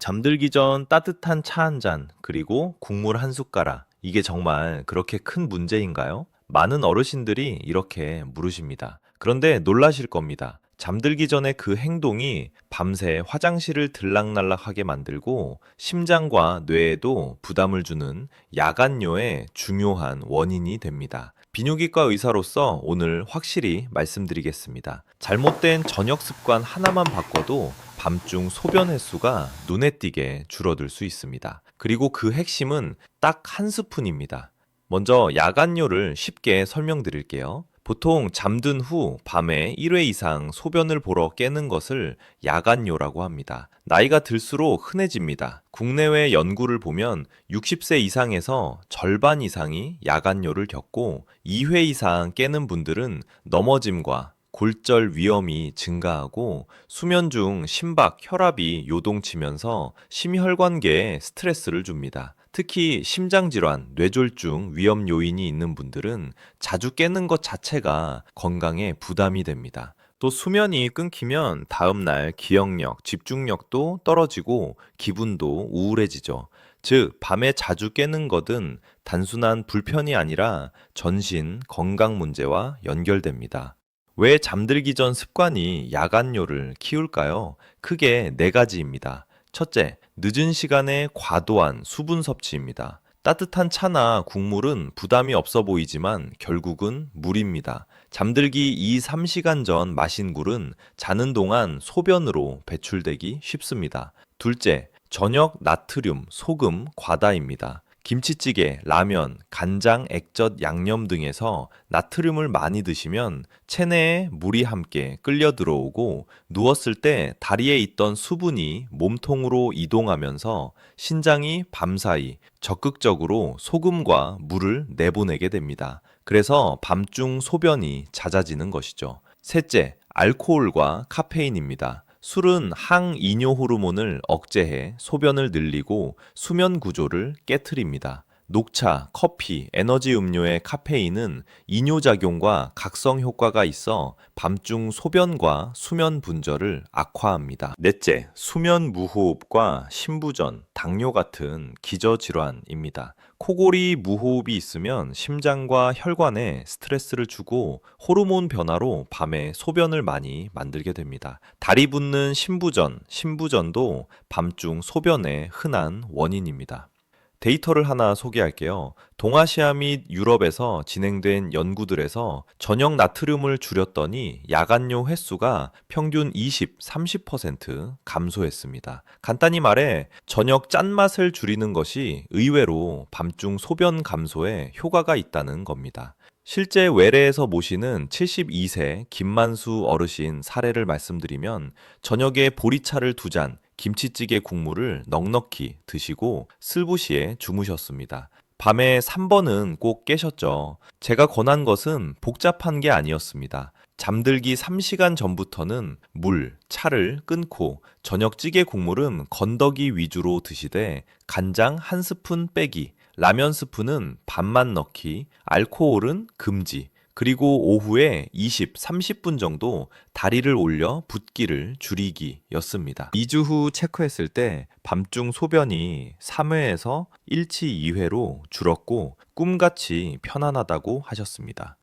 잠들기 전 따뜻한 차 한 잔, 그리고 국물 한 숟가락. 이게 정말 그렇게 큰 문제인가요? 많은 어르신들이 이렇게 물으십니다. 그런데 놀라실 겁니다. 잠들기 전에 그 행동이 밤새 화장실을 들락날락하게 만들고 심장과 뇌에도 부담을 주는 야간뇨의 중요한 원인이 됩니다. 비뇨기과 의사로서 오늘 확실히 말씀드리겠습니다. 잘못된 저녁 습관 하나만 바꿔도 밤중 소변 횟수가 눈에 띄게 줄어들 수 있습니다. 그리고 그 핵심은 딱 한 스푼입니다. 먼저 야간뇨를 쉽게 설명드릴게요. 보통 잠든 후 밤에 1회 이상 소변을 보러 깨는 것을 야간뇨라고 합니다. 나이가 들수록 흔해집니다. 국내외 연구를 보면 60세 이상에서 절반 이상이 야간뇨를 겪고 2회 이상 깨는 분들은 넘어짐과 골절 위험이 증가하고 수면 중 심박, 혈압이 요동치면서 심혈관계에 스트레스를 줍니다. 특히 심장질환, 뇌졸중 위험 요인이 있는 분들은 자주 깨는 것 자체가 건강에 부담이 됩니다. 또 수면이 끊기면 다음날 기억력, 집중력도 떨어지고 기분도 우울해지죠. 즉, 밤에 자주 깨는 것은 단순한 불편이 아니라 전신 건강 문제와 연결됩니다. 왜 잠들기 전 습관이 야간뇨를 키울까요? 크게 네 가지입니다. 첫째, 늦은 시간에 과도한 수분 섭취입니다. 따뜻한 차나 국물은 부담이 없어 보이지만 결국은 물입니다. 잠들기 2, 3시간 전 마신 물은 자는 동안 소변으로 배출되기 쉽습니다. 둘째, 저녁 나트륨, 소금 과다입니다. 김치찌개, 라면, 간장, 액젓, 양념 등에서 나트륨을 많이 드시면 체내에 물이 함께 끌려 들어오고 누웠을 때 다리에 있던 수분이 몸통으로 이동하면서 신장이 밤사이 적극적으로 소금과 물을 내보내게 됩니다. 그래서 밤중 소변이 잦아지는 것이죠. 셋째, 알코올과 카페인입니다. 술은 항이뇨 호르몬을 억제해 소변을 늘리고 수면 구조를 깨트립니다. 녹차, 커피, 에너지 음료의 카페인은 이뇨작용과 각성 효과가 있어 밤중 소변과 수면 분절을 악화합니다. 넷째, 수면 무호흡과 심부전, 당뇨 같은 기저질환입니다. 코골이 무호흡이 있으면 심장과 혈관에 스트레스를 주고 호르몬 변화로 밤에 소변을 많이 만들게 됩니다. 다리 붓는 심부전도 밤중 소변의 흔한 원인입니다. 데이터를 하나 소개할게요. 동아시아 및 유럽에서 진행된 연구들에서 저녁 나트륨을 줄였더니 야간뇨 횟수가 평균 20, 30% 감소했습니다. 간단히 말해 저녁 짠맛을 줄이는 것이 의외로 밤중 소변 감소에 효과가 있다는 겁니다. 실제 외래에서 모시는 72세 김만수 어르신 사례를 말씀드리면 저녁에 보리차를 2잔, 김치찌개 국물을 넉넉히 드시고 슬부시에 주무셨습니다. 밤에 3번은 꼭 깨셨죠. 제가 권한 것은 복잡한 게 아니었습니다. 잠들기 3시간 전부터는 물, 차를 끊고 저녁 찌개 국물은 건더기 위주로 드시되 간장 한 스푼 빼기, 라면 스프는 반만 넣기, 알코올은 금지, 그리고 오후에 20, 30분 정도 다리를 올려 붓기를 줄이기였습니다. 2주 후 체크했을 때 밤중 소변이 3회에서 1치 2회로 줄었고 꿈같이 편안하다고 하셨습니다.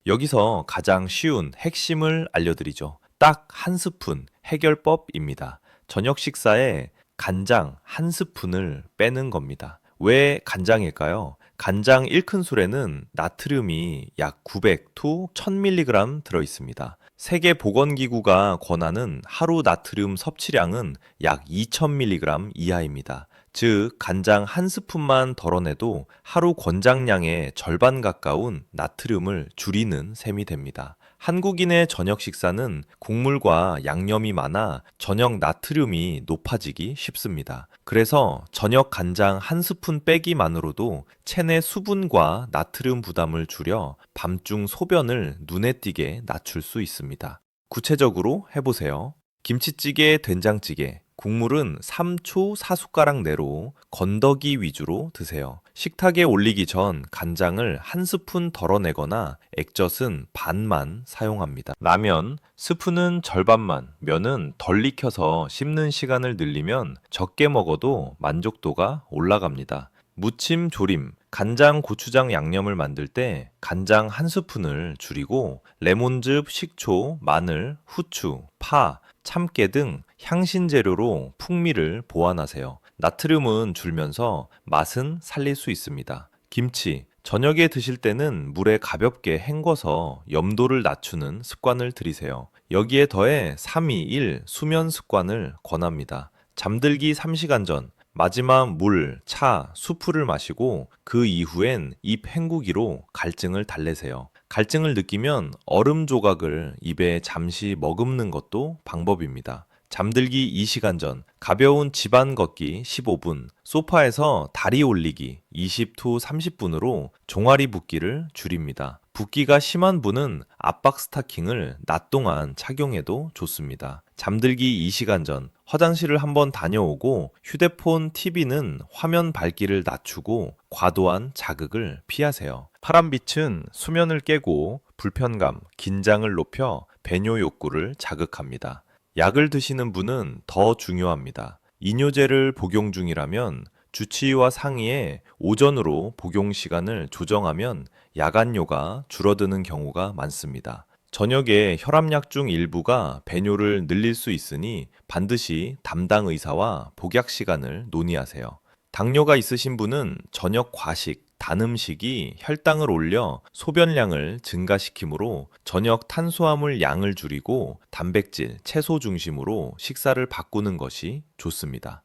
여기서 가장 쉬운 핵심을 알려드리죠. 딱 한 스푼 해결법입니다. 저녁 식사에 간장 한 스푼을 빼는 겁니다. 왜 간장일까요? 간장 1큰술에는 나트륨이 약 900, 1000mg 들어 있습니다. 세계보건기구가 권하는 하루 나트륨 섭취량은 약 2000mg 이하입니다. 즉, 간장 한 스푼만 덜어내도 하루 권장량의 절반 가까운 나트륨을 줄이는 셈이 됩니다. 한국인의 저녁 식사는 국물과 양념이 많아 저녁 나트륨이 높아지기 쉽습니다. 그래서 저녁 간장 한 스푼 빼기만으로도 체내 수분과 나트륨 부담을 줄여 밤중 소변을 눈에 띄게 낮출 수 있습니다. 구체적으로 해보세요. 김치찌개, 된장찌개, 국물은 3초 4숟가락 내로 건더기 위주로 드세요. 식탁에 올리기 전 간장을 한 스푼 덜어내거나 액젓은 반만 사용합니다. 라면, 스프는 절반만, 면은 덜 익혀서 씹는 시간을 늘리면 적게 먹어도 만족도가 올라갑니다. 무침, 조림, 간장, 고추장 양념을 만들 때 간장 한 스푼을 줄이고 레몬즙, 식초, 마늘, 후추, 파, 참깨 등 향신 재료로 풍미를 보완하세요. 나트륨은 줄면서 맛은 살릴 수 있습니다. 김치, 저녁에 드실 때는 물에 가볍게 헹궈서 염도를 낮추는 습관을 들이세요. 여기에 더해 3-2-1 수면 습관을 권합니다. 잠들기 3시간 전 마지막 물, 차, 수프를 마시고 그 이후엔 입 헹구기로 갈증을 달래세요. 갈증을 느끼면 얼음 조각을 입에 잠시 머금는 것도 방법입니다. 잠들기 2시간 전 가벼운 집안 걷기 15분, 소파에서 다리 올리기 20to 30분으로 종아리 붓기를 줄입니다. 붓기가 심한 분은 압박 스타킹을 낮 동안 착용해도 좋습니다. 잠들기 2시간 전 화장실을 한번 다녀오고 휴대폰, TV는 화면 밝기를 낮추고 과도한 자극을 피하세요. 파란빛은 수면을 깨고 불편감, 긴장을 높여 배뇨 욕구를 자극합니다. 약을 드시는 분은 더 중요합니다. 이뇨제를 복용 중이라면 주치의와 상의해 오전으로 복용 시간을 조정하면 야간뇨가 줄어드는 경우가 많습니다. 저녁에 혈압약 중 일부가 배뇨를 늘릴 수 있으니 반드시 담당 의사와 복약 시간을 논의하세요. 당뇨가 있으신 분은 저녁 과식, 단 음식이 혈당을 올려 소변량을 증가시키므로 저녁 탄수화물 양을 줄이고 단백질, 채소 중심으로 식사를 바꾸는 것이 좋습니다.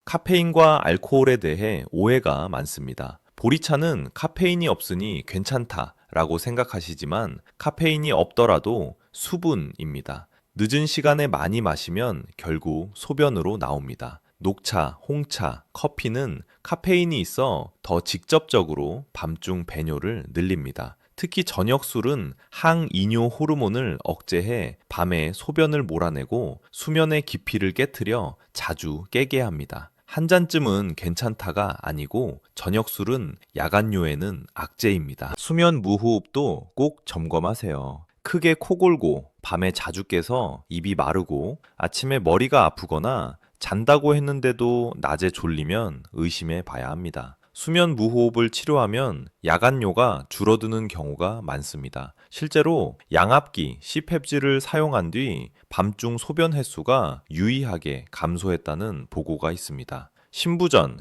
카페인과 알코올에 대해 오해가 많습니다. 보리차는 카페인이 없으니 괜찮다라고 생각하시지만 카페인이 없더라도 수분입니다. 늦은 시간에 많이 마시면 결국 소변으로 나옵니다. 녹차, 홍차, 커피는 카페인이 있어 더 직접적으로 밤중 배뇨를 늘립니다. 특히 저녁 술은 항이뇨 호르몬을 억제해 밤에 소변을 몰아내고 수면의 깊이를 깨트려 자주 깨게 합니다. 한 잔쯤은 괜찮다가 아니고 저녁 술은 야간뇨에는 악재입니다. 수면 무호흡도 꼭 점검하세요. 크게 코 골고 밤에 자주 깨서 입이 마르고 아침에 머리가 아프거나 잔다고 했는데도 낮에 졸리면 의심해 봐야 합니다. 수면 무호흡을 치료하면 야간뇨가 줄어드는 경우가 많습니다. 실제로 양압기, CPAP를 사용한 뒤 밤중 소변 횟수가 유의하게 감소했다는 보고가 있습니다. 신부전,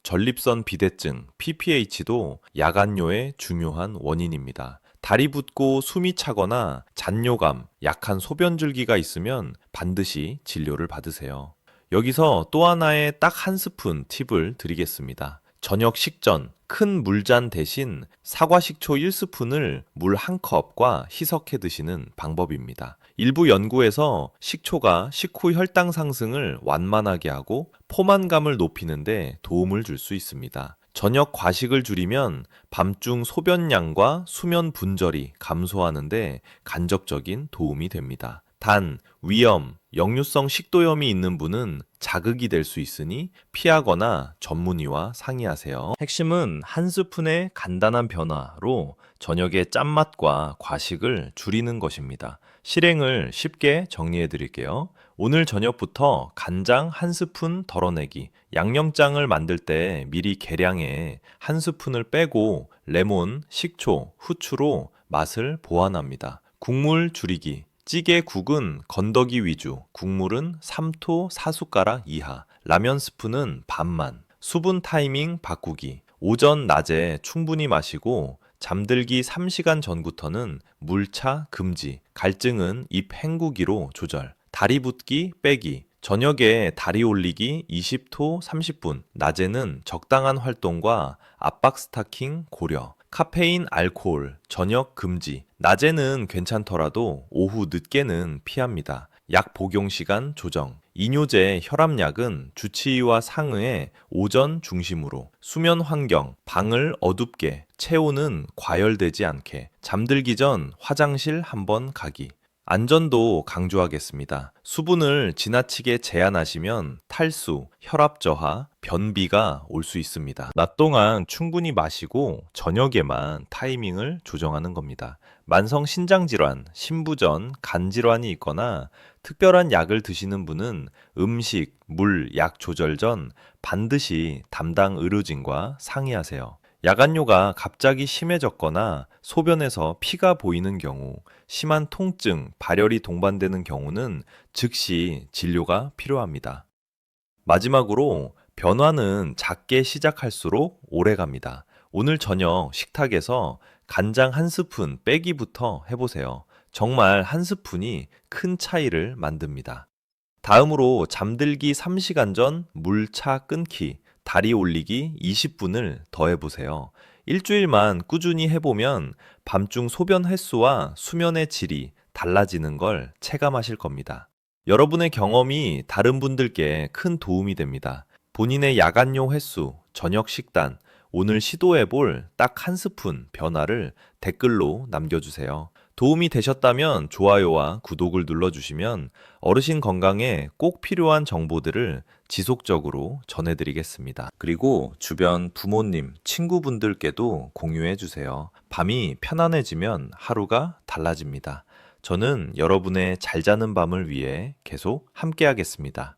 전립선 비대증, PPH도 야간뇨의 중요한 원인입니다. 다리 붓고 숨이 차거나 잔뇨감, 약한 소변줄기가 있으면 반드시 진료를 받으세요. 여기서 또 하나의 딱 한 스푼 팁을 드리겠습니다. 저녁 식전 큰 물잔 대신 사과 식초 1스푼을 물 1컵과 희석해 드시는 방법입니다. 일부 연구에서 식초가 식후 혈당 상승을 완만하게 하고 포만감을 높이는 데 도움을 줄 수 있습니다. 저녁 과식을 줄이면 밤중 소변량과 수면 분절이 감소하는 데 간접적인 도움이 됩니다. 단, 위염, 역류성 식도염이 있는 분은 자극이 될 수 있으니 피하거나 전문의와 상의하세요. 핵심은 한 스푼의 간단한 변화로 저녁의 짠맛과 과식을 줄이는 것입니다. 실행을 쉽게 정리해 드릴게요. 오늘 저녁부터 간장 한 스푼 덜어내기, 양념장을 만들 때 미리 계량해 한 스푼을 빼고 레몬, 식초, 후추로 맛을 보완합니다. 국물 줄이기, 찌개 국은 건더기 위주, 국물은 3to 4숟가락 이하, 라면 스프는 반만, 수분 타이밍 바꾸기, 오전 낮에 충분히 마시고 잠들기 3시간 전부터는 물차 금지, 갈증은 입 헹구기로 조절, 다리 붓기 빼기, 저녁에 다리 올리기 20to 30분, 낮에는 적당한 활동과 압박 스타킹 고려, 카페인, 알코올, 저녁 금지, 낮에는 괜찮더라도 오후 늦게는 피합니다. 약 복용 시간 조정, 이뇨제 혈압약은 주치의와 상의해 오전 중심으로, 수면 환경, 방을 어둡게, 체온은 과열되지 않게, 잠들기 전 화장실 한번 가기, 안전도 강조하겠습니다. 수분을 지나치게 제한하시면 탈수, 혈압 저하, 변비가 올 수 있습니다. 낮 동안 충분히 마시고 저녁에만 타이밍을 조정하는 겁니다. 만성 신장질환, 신부전, 간질환이 있거나 특별한 약을 드시는 분은 음식, 물, 약 조절 전 반드시 담당 의료진과 상의하세요. 야간뇨가 갑자기 심해졌거나 소변에서 피가 보이는 경우, 심한 통증, 발열이 동반되는 경우는 즉시 진료가 필요합니다. 마지막으로 변화는 작게 시작할수록 오래 갑니다. 오늘 저녁 식탁에서 간장 한 스푼 빼기부터 해보세요. 정말 한 스푼이 큰 차이를 만듭니다. 다음으로 잠들기 3시간 전 물차 끊기, 다리 올리기 20분을 더해보세요. 일주일만 꾸준히 해보면 밤중 소변 횟수와 수면의 질이 달라지는 걸 체감하실 겁니다. 여러분의 경험이 다른 분들께 큰 도움이 됩니다. 본인의 야간요 횟수, 저녁 식단, 오늘 시도해볼 딱 한 스푼 변화를 댓글로 남겨주세요. 도움이 되셨다면 좋아요와 구독을 눌러주시면 어르신 건강에 꼭 필요한 정보들을 지속적으로 전해드리겠습니다. 그리고 주변 부모님, 친구분들께도 공유해주세요. 밤이 편안해지면 하루가 달라집니다. 저는 여러분의 잘 자는 밤을 위해 계속 함께하겠습니다.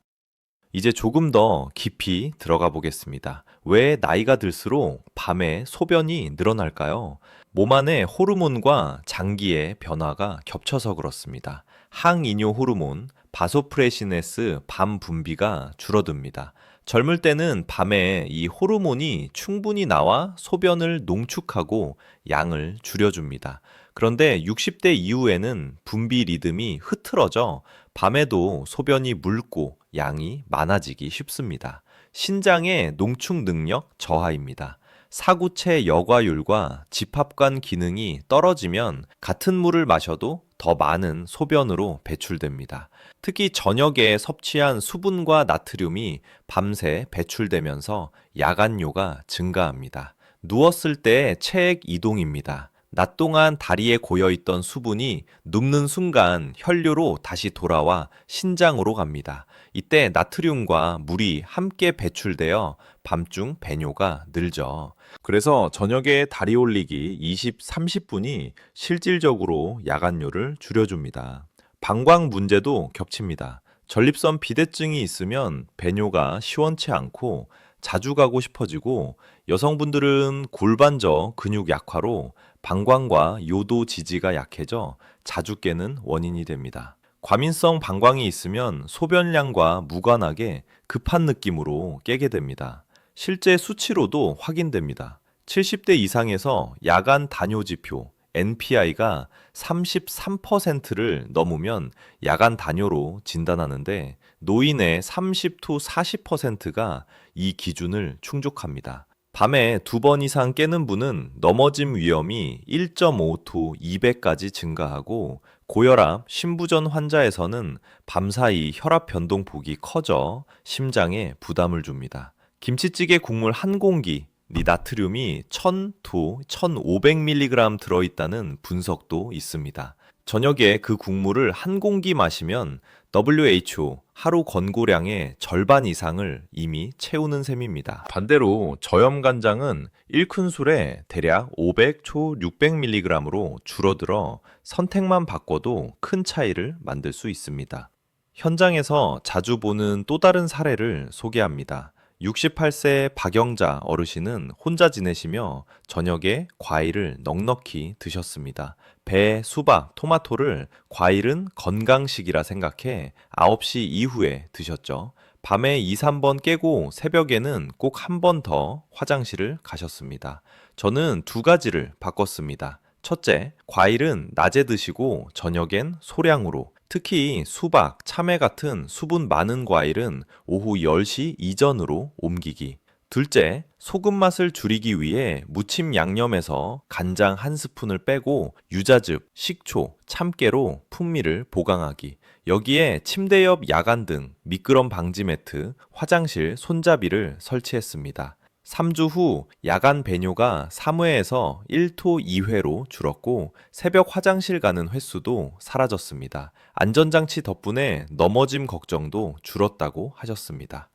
이제 조금 더 깊이 들어가 보겠습니다. 왜 나이가 들수록 밤에 소변이 늘어날까요? 몸 안의 호르몬과 장기의 변화가 겹쳐서 그렇습니다. 항이뇨 호르몬, 바소프레시네스 밤 분비가 줄어듭니다. 젊을 때는 밤에 이 호르몬이 충분히 나와 소변을 농축하고 양을 줄여줍니다. 그런데 60대 이후에는 분비 리듬이 흐트러져 밤에도 소변이 묽고 양이 많아지기 쉽습니다. 신장의 농축 능력 저하입니다. 사구체 여과율과 집합관 기능이 떨어지면 같은 물을 마셔도 더 많은 소변으로 배출됩니다. 특히 저녁에 섭취한 수분과 나트륨이 밤새 배출되면서 야간뇨가 증가합니다. 누웠을 때 체액 이동입니다. 낮 동안 다리에 고여있던 수분이 눕는 순간 혈류로 다시 돌아와 신장으로 갑니다. 이때 나트륨과 물이 함께 배출되어 밤중 배뇨가 늘죠. 그래서 저녁에 다리 올리기 20, 30분이 실질적으로 야간뇨를 줄여줍니다. 방광 문제도 겹칩니다. 전립선 비대증이 있으면 배뇨가 시원치 않고 자주 가고 싶어지고 여성분들은 골반저 근육 약화로 방광과 요도 지지가 약해져 자주 깨는 원인이 됩니다. 과민성 방광이 있으면 소변량과 무관하게 급한 느낌으로 깨게 됩니다. 실제 수치로도 확인됩니다. 70대 이상에서 야간 단요 지표 NPI가 33%를 넘으면 야간 단요로 진단하는데 노인의 30-40%가 이 기준을 충족합니다. 밤에 2번 이상 깨는 분은 넘어짐 위험이 1.5to 200까지 증가하고 고혈압, 신부전 환자에서는 밤사이 혈압 변동폭이 커져 심장에 부담을 줍니다. 김치찌개 국물 한 공기 나트륨이 1000to 1500mg 들어있다는 분석도 있습니다. 저녁에 그 국물을 한 공기 마시면 WHO 하루 권고량의 절반 이상을 이미 채우는 셈입니다. 반대로 저염간장은 1큰술에 대략 500초 600mg으로 줄어들어 선택만 바꿔도 큰 차이를 만들 수 있습니다. 현장에서 자주 보는 또 다른 사례를 소개합니다. 68세 박영자 어르신은 혼자 지내시며 저녁에 과일을 넉넉히 드셨습니다. 배, 수박, 토마토를 과일은 건강식이라 생각해 9시 이후에 드셨죠. 밤에 2, 3번 깨고 새벽에는 꼭 한 번 더 화장실을 가셨습니다. 저는 2가지를 바꿨습니다. 첫째, 과일은 낮에 드시고 저녁엔 소량으로, 특히 수박, 참외 같은 수분 많은 과일은 오후 10시 이전으로 옮기기. 둘째, 소금 맛을 줄이기 위해 무침 양념에서 간장 한 스푼을 빼고 유자즙, 식초, 참깨로 풍미를 보강하기. 여기에 침대 옆 야간 등 미끄럼 방지 매트, 화장실 손잡이를 설치했습니다. 3주 후 야간 배뇨가 3회에서 1토 2회로 줄었고 새벽 화장실 가는 횟수도 사라졌습니다. 안전장치 덕분에 넘어짐 걱정도 줄었다고 하셨습니다.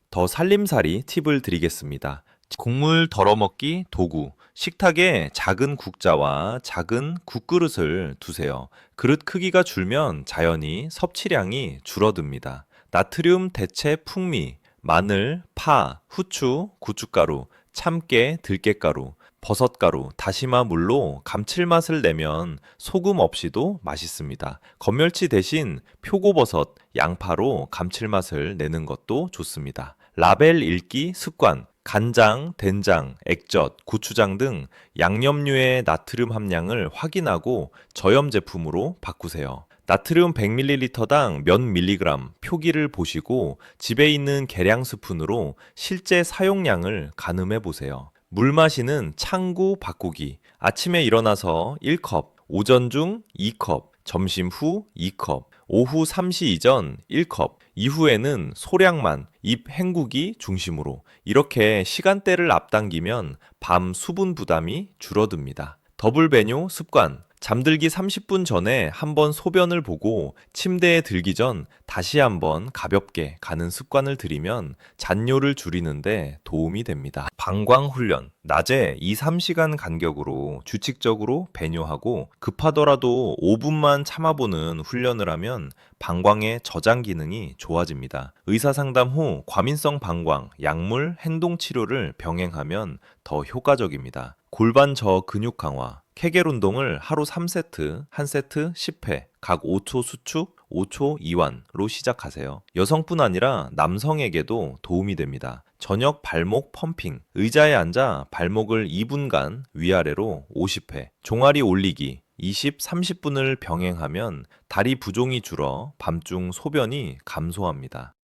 더 살림살이 팁을 드리겠습니다. 국물 덜어먹기 도구. 식탁에 작은 국자와 작은 국그릇을 두세요. 그릇 크기가 줄면 자연히 섭취량이 줄어듭니다. 나트륨 대체 풍미, 마늘, 파, 후추, 고춧가루, 참깨, 들깨가루, 버섯가루, 다시마 물로 감칠맛을 내면 소금 없이도 맛있습니다. 건멸치 대신 표고버섯, 양파로 감칠맛을 내는 것도 좋습니다. 라벨 읽기 습관. 간장, 된장, 액젓, 고추장 등 양념류의 나트륨 함량을 확인하고 저염 제품으로 바꾸세요. 나트륨 100ml당 몇 밀리그램 표기를 보시고 집에 있는 계량 스푼으로 실제 사용량을 가늠해 보세요. 물 마시는 창구 바꾸기. 아침에 일어나서 1컵, 오전 중 2컵, 점심 후 2컵, 오후 3시 이전 1컵, 이후에는 소량만 입 헹구기 중심으로 이렇게 시간대를 앞당기면 밤 수분 부담이 줄어듭니다. 더블 배뇨 습관. 잠들기 30분 전에 한번 소변을 보고 침대에 들기 전 다시 한번 가볍게 가는 습관을 들이면 잔뇨를 줄이는데 도움이 됩니다. 방광 훈련. 낮에 2, 3시간 간격으로 규칙적으로 배뇨하고 급하더라도 5분만 참아보는 훈련을 하면 방광의 저장 기능이 좋아집니다. 의사 상담 후 과민성 방광, 약물, 행동 치료를 병행하면 더 효과적입니다. 골반 저 근육 강화. 케겔 운동을 하루 3세트, 1세트 10회, 각 5초 수축, 5초 이완으로 시작하세요. 여성뿐 아니라 남성에게도 도움이 됩니다. 저녁 발목 펌핑. 의자에 앉아 발목을 2분간 위아래로 50회, 종아리 올리기 20, 30분을 병행하면 다리 부종이 줄어 밤중 소변이 감소합니다.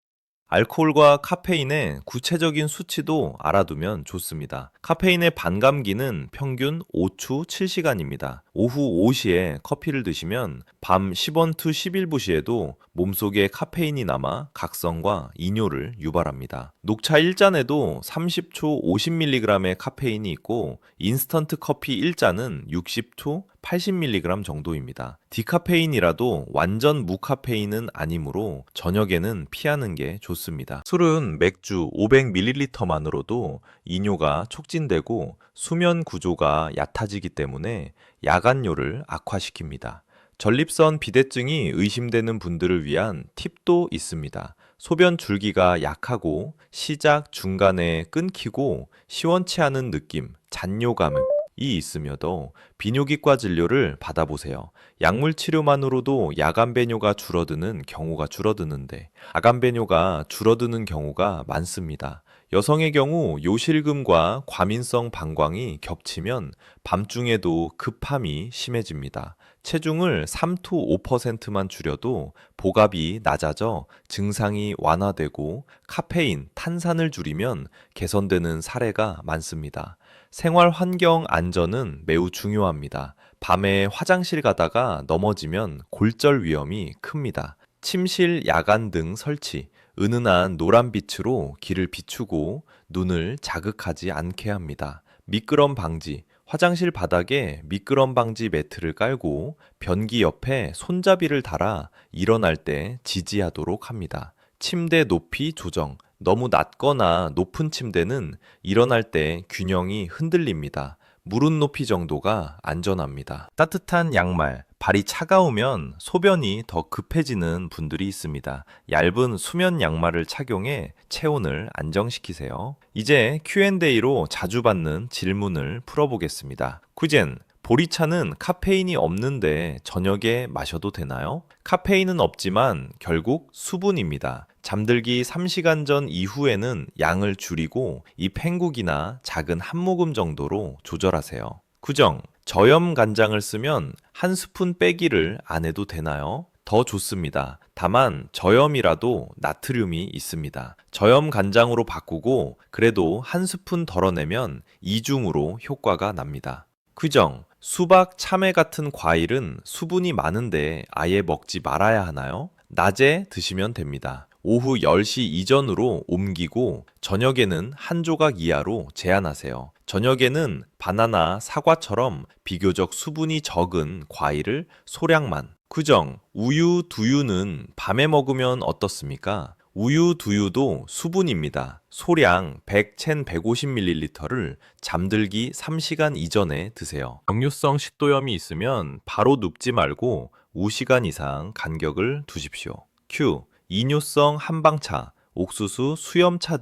알코올과 카페인의 구체적인 수치도 알아두면 좋습니다. 카페인의 반감기는 평균 5초 7시간입니다. 오후 5시에 커피를 드시면 밤 10원 투 11부 시에도 몸속에 카페인이 남아 각성과 이뇨를 유발합니다. 녹차 1잔에도 30초 50mg의 카페인이 있고 인스턴트 커피 1잔은 60초 80mg 정도입니다. 디카페인이라도 완전 무카페인은 아니므로 저녁에는 피하는 게 좋습니다. 술은 맥주 500ml만으로도 이뇨가 촉진되고 수면 구조가 얕아지기 때문에 야간뇨를 악화시킵니다. 전립선 비대증이 의심되는 분들을 위한 팁도 있습니다. 소변 줄기가 약하고 시작 중간에 끊기고 시원치 않은 느낌, 잔뇨감이 있으며도 비뇨기과 진료를 받아보세요. 약물 치료만으로도 야간 배뇨가 줄어드는 경우가 줄어드는데 아간 배뇨가 줄어드는 경우가 많습니다. 여성의 경우 요실금과 과민성 방광이 겹치면 밤중에도 급함이 심해집니다. 체중을 3-5%만 줄여도 복압이 낮아져 증상이 완화되고 카페인, 탄산을 줄이면 개선되는 사례가 많습니다. 생활 환경 안전은 매우 중요합니다. 밤에 화장실 가다가 넘어지면 골절 위험이 큽니다. 침실, 야간 등 설치, 은은한 노란빛으로 길을 비추고 눈을 자극하지 않게 합니다. 미끄럼 방지, 화장실 바닥에 미끄럼 방지 매트를 깔고 변기 옆에 손잡이를 달아 일어날 때 지지하도록 합니다. 침대 높이 조정. 너무 낮거나 높은 침대는 일어날 때 균형이 흔들립니다. 무릎 높이 정도가 안전합니다. 따뜻한 양말, 발이 차가우면 소변이 더 급해지는 분들이 있습니다. 얇은 수면 양말을 착용해 체온을 안정시키세요. 이제 Q&A로 자주 받는 질문을 풀어보겠습니다. 퀴젠, 보리차는 카페인이 없는데 저녁에 마셔도 되나요? 카페인은 없지만 결국 수분입니다. 잠들기 3시간 전 이후에는 양을 줄이고 입 헹구기나 작은 한 모금 정도로 조절하세요. 구정, 저염 간장을 쓰면 한 스푼 빼기를 안 해도 되나요? 더 좋습니다. 다만 저염이라도 나트륨이 있습니다. 저염 간장으로 바꾸고 그래도 한 스푼 덜어내면 이중으로 효과가 납니다. 규정, 수박, 참외 같은 과일은 수분이 많은데 아예 먹지 말아야 하나요? 낮에 드시면 됩니다. 오후 10시 이전으로 옮기고 저녁에는 한 조각 이하로 제한하세요. 저녁에는 바나나, 사과처럼 비교적 수분이 적은 과일을 소량만. 구정, 우유, 두유는 밤에 먹으면 어떻습니까? 우유, 두유도 수분입니다. 소량 100, 150ml를 잠들기 3시간 이전에 드세요. 역류성 식도염이 있으면 바로 눕지 말고 5시간 이상 간격을 두십시오. Q. 이뇨성 한방차, 옥수수, 수염차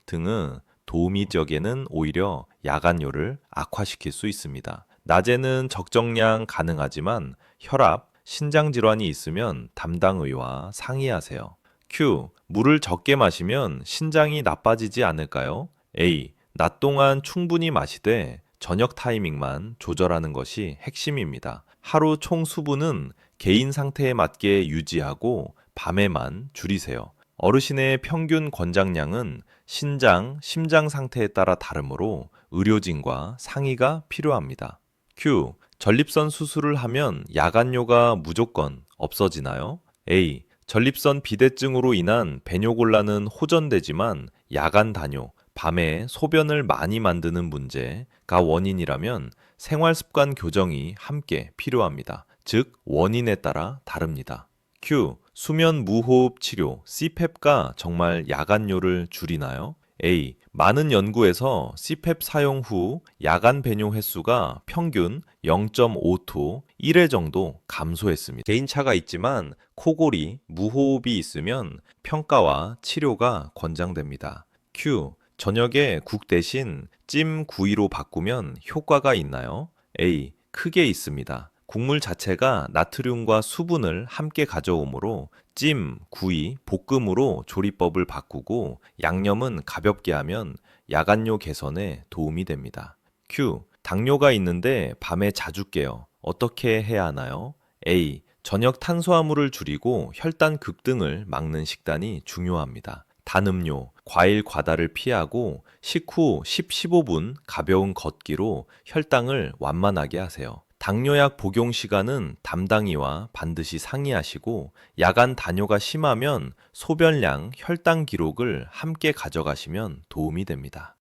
등은 도우미 지역에는 오히려 야간뇨를 악화시킬 수 있습니다. 낮에는 적정량 가능하지만 혈압, 신장 질환이 있으면 담당 의와 상의하세요. Q. 물을 적게 마시면 신장이 나빠지지 않을까요? A. 낮 동안 충분히 마시되 저녁 타이밍만 조절하는 것이 핵심입니다. 하루 총 수분은 개인 상태에 맞게 유지하고 밤에만 줄이세요. 어르신의 평균 권장량은 신장, 심장 상태에 따라 다르므로 의료진과 상의가 필요합니다. Q. 전립선 수술을 하면 야간뇨가 무조건 없어지나요? A. 전립선 비대증으로 인한 배뇨곤란은 호전되지만 야간 다뇨, 밤에 소변을 많이 만드는 문제가 원인이라면 생활 습관 교정이 함께 필요합니다. 즉, 원인에 따라 다릅니다. Q. 수면 무호흡 치료, CPAP가 정말 야간뇨를 줄이나요? A. 많은 연구에서 CPAP 사용 후 야간 배뇨 횟수가 평균 0.5토 1회 정도 감소했습니다. 개인차가 있지만 코골이, 무호흡이 있으면 평가와 치료가 권장됩니다. Q. 저녁에 국 대신 찜 구이로 바꾸면 효과가 있나요? A. 크게 있습니다. 국물 자체가 나트륨과 수분을 함께 가져오므로 찜, 구이, 볶음으로 조리법을 바꾸고 양념은 가볍게 하면 야간뇨 개선에 도움이 됩니다. Q. 당뇨가 있는데 밤에 자주 깨요. 어떻게 해야 하나요? A. 저녁 탄수화물을 줄이고 혈당 급등을 막는 식단이 중요합니다. 단음료, 과일 과다를 피하고 식후 10-15분 가벼운 걷기로 혈당을 완만하게 하세요. 당뇨약 복용 시간은 담당이와 반드시 상의하시고 야간 다뇨가 심하면 소변량, 혈당 기록을 함께 가져가시면 도움이 됩니다.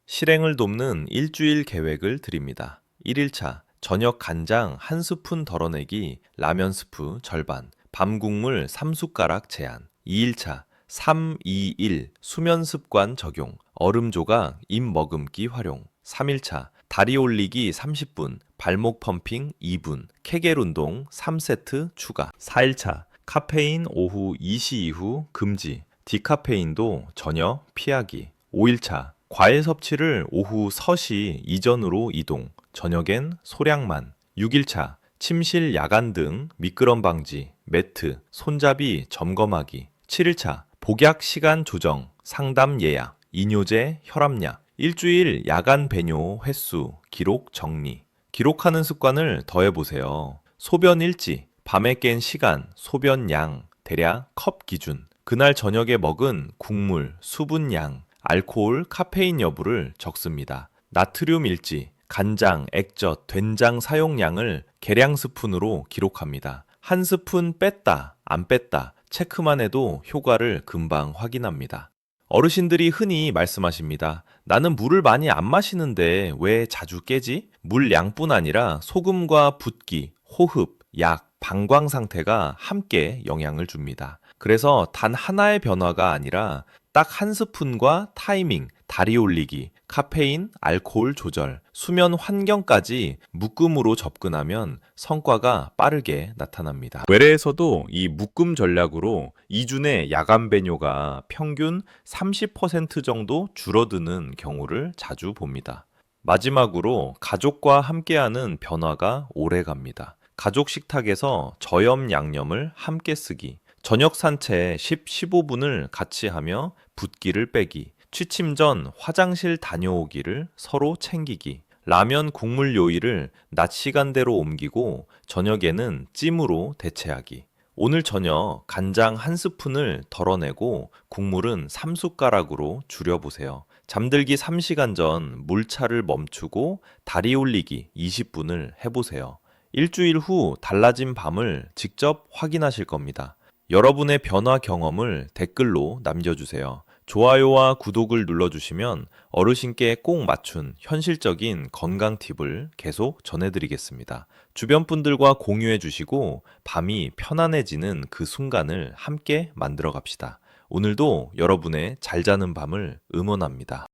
실행을 돕는 일주일 계획을 드립니다. 1일차 저녁 간장 1스푼 덜어내기, 라면 스프 절반, 밤 국물 3숟가락 제한. 2일차 3-2-1 수면 습관 적용, 얼음 조각, 입 머금기 활용. 3일차 다리 올리기 30분, 발목 펌핑 2분, 케겔 운동 3세트 추가. 4일차 카페인 오후 2시 이후 금지, 디카페인도 저녁 피하기. 5일차 과일 섭취를 오후 서시 이전으로 이동, 저녁엔 소량만. 6일차 침실 야간 등 미끄럼 방지, 매트, 손잡이 점검하기. 7일차 복약 시간 조정, 상담 예약, 이뇨제, 혈압약. 일주일 야간 배뇨 횟수, 기록 정리. 기록하는 습관을 더해보세요. 소변 일지, 밤에 깬 시간, 소변 양, 대략 컵 기준. 그날 저녁에 먹은 국물, 수분 양, 알코올, 카페인 여부를 적습니다. 나트륨 일지, 간장, 액젓, 된장 사용량을 계량 스푼으로 기록합니다. 한 스푼 뺐다, 안 뺐다 체크만 해도 효과를 금방 확인합니다. 어르신들이 흔히 말씀하십니다. 나는 물을 많이 안 마시는데 왜 자주 깨지? 물 양뿐 아니라 소금과 붓기, 호흡, 약, 방광 상태가 함께 영향을 줍니다. 그래서 단 하나의 변화가 아니라 딱 한 스푼과 타이밍, 다리 올리기, 카페인, 알코올 조절, 수면 환경까지 묶음으로 접근하면 성과가 빠르게 나타납니다. 외래에서도 이 묶음 전략으로 이준의 야간 배뇨가 평균 30% 정도 줄어드는 경우를 자주 봅니다. 마지막으로 가족과 함께하는 변화가 오래 갑니다. 가족 식탁에서 저염 양념을 함께 쓰기, 저녁 산책 10-15분을 같이 하며 붓기를 빼기, 취침 전 화장실 다녀오기를 서로 챙기기, 라면 국물 요리를 낮 시간대로 옮기고 저녁에는 찜으로 대체하기. 오늘 저녁 간장 1스푼을 덜어내고 국물은 3숟가락으로 줄여보세요. 잠들기 3시간 전 물차를 멈추고 다리 올리기 20분을 해보세요. 일주일 후 달라진 밤을 직접 확인하실 겁니다. 여러분의 변화 경험을 댓글로 남겨주세요. 좋아요와 구독을 눌러주시면 어르신께 꼭 맞춘 현실적인 건강 팁을 계속 전해드리겠습니다. 주변 분들과 공유해 주시고 밤이 편안해지는 그 순간을 함께 만들어 갑시다. 오늘도 여러분의 잘 자는 밤을 응원합니다.